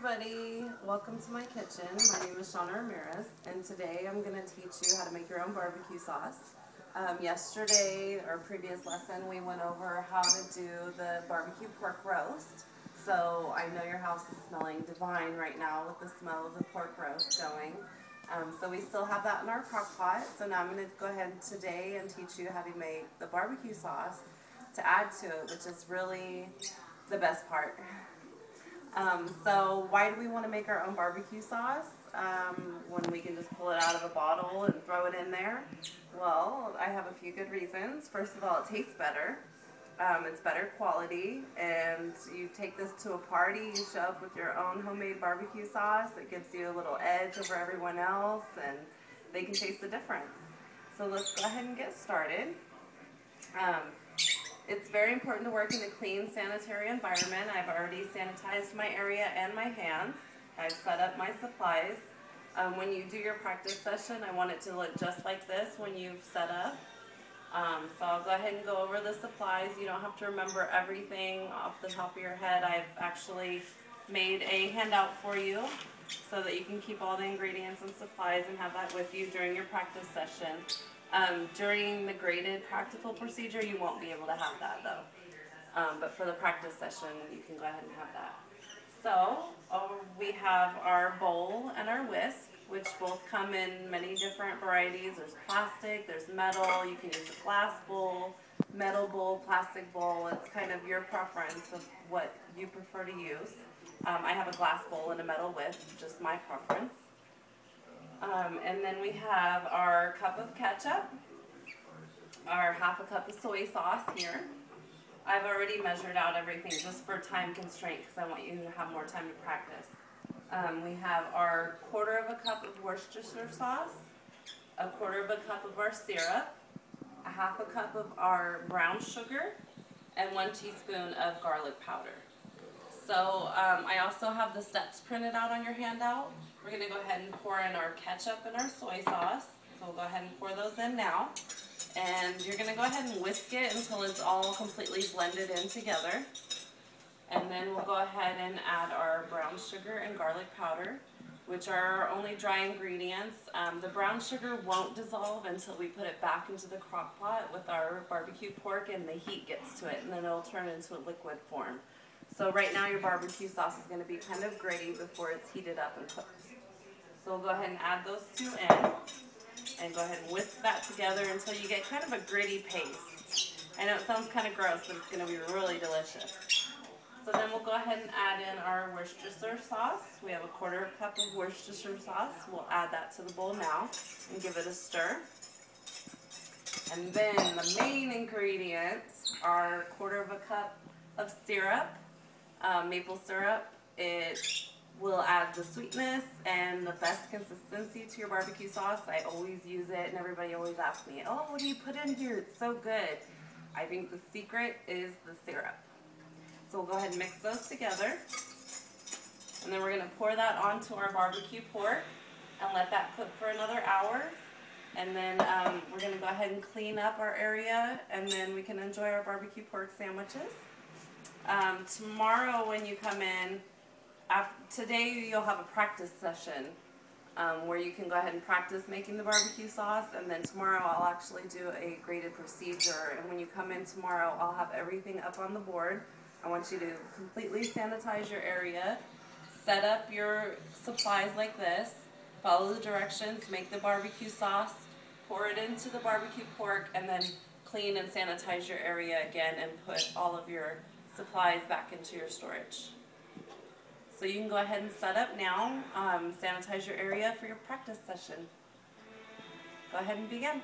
everybody, welcome to my kitchen. My name is Shaunna Ramirez, and today I'm going to teach you how to make your own barbecue sauce. Yesterday, our previous lesson, we went over how to do the barbecue pork roast. So I know your house is smelling divine right now with the smell of the pork roast going. So we still have that in our crock pot. So now I'm going to go ahead today and teach you how to make the barbecue sauce to add to it, which is really the best part. So why do we want to make our own barbecue sauce when we can just pull it out of a bottle and throw it in there? Well, I have a few good reasons. First of all, it tastes better. It's better quality, and you take this to a party, you show up with your own homemade barbecue sauce. It gives you a little edge over everyone else, and they can taste the difference. So let's go ahead and get started. It's very important to work in a clean, sanitary environment. I've already sanitized my area and my hands. I've set up my supplies. When you do your practice session, I want it to look just like this when you've set up. So I'll go ahead and go over the supplies. You don't have to remember everything off the top of your head. I've actually made a handout for you so that you can keep all the ingredients and supplies and have that with you during your practice session. During the graded practical procedure, you won't be able to have that though. But for the practice session, you can go ahead and have that. So we have our bowl and our whisk, which both come in many different varieties. There's plastic, there's metal, you can use a glass bowl, metal bowl, plastic bowl. It's kind of your preference of what you prefer to use. I have a glass bowl and a metal whisk, just my preference. And then we have our cup of ketchup, our half a cup of soy sauce here. I've already measured out everything just for time constraint because I want you to have more time to practice. We have our quarter of a cup of Worcestershire sauce, a quarter of a cup of our syrup, a half a cup of our brown sugar, and 1 teaspoon of garlic powder. So I also have the steps printed out on your handout. We're going to go ahead and pour in our ketchup and our soy sauce. So we'll go ahead and pour those in now. And you're going to go ahead and whisk it until it's all completely blended in together. And then we'll go ahead and add our brown sugar and garlic powder, which are our only dry ingredients. The brown sugar won't dissolve until we put it back into the crock pot with our barbecue pork and the heat gets to it, and then it'll turn into a liquid form. So right now your barbecue sauce is going to be kind of gritty before it's heated up and cooked. So we'll go ahead and add those two in and go ahead and whisk that together until you get kind of a gritty paste. I know it sounds kind of gross, but it's going to be really delicious. So then we'll go ahead and add in our Worcestershire sauce. We have a quarter cup of Worcestershire sauce. We'll add that to the bowl now and give it a stir. And then the main ingredients are a quarter of a cup of syrup, maple syrup. It will add the sweetness and the best consistency to your barbecue sauce. I always use it, and everybody always asks me, oh, what do you put in here? It's so good. I think the secret is the syrup. So we'll go ahead and mix those together. And then we're going to pour that onto our barbecue pork and let that cook for another hour. And then we're going to go ahead and clean up our area, and then we can enjoy our barbecue pork sandwiches. Tomorrow when you come in, today you'll have a practice session where you can go ahead and practice making the barbecue sauce, and then tomorrow I'll actually do a graded procedure, and when you come in tomorrow I'll have everything up on the board. I want you to completely sanitize your area, set up your supplies like this, follow the directions, make the barbecue sauce, pour it into the barbecue pork, and then clean and sanitize your area again and put all of your supplies back into your storage. So you can go ahead and set up now, sanitize your area for your practice session. Go ahead and begin.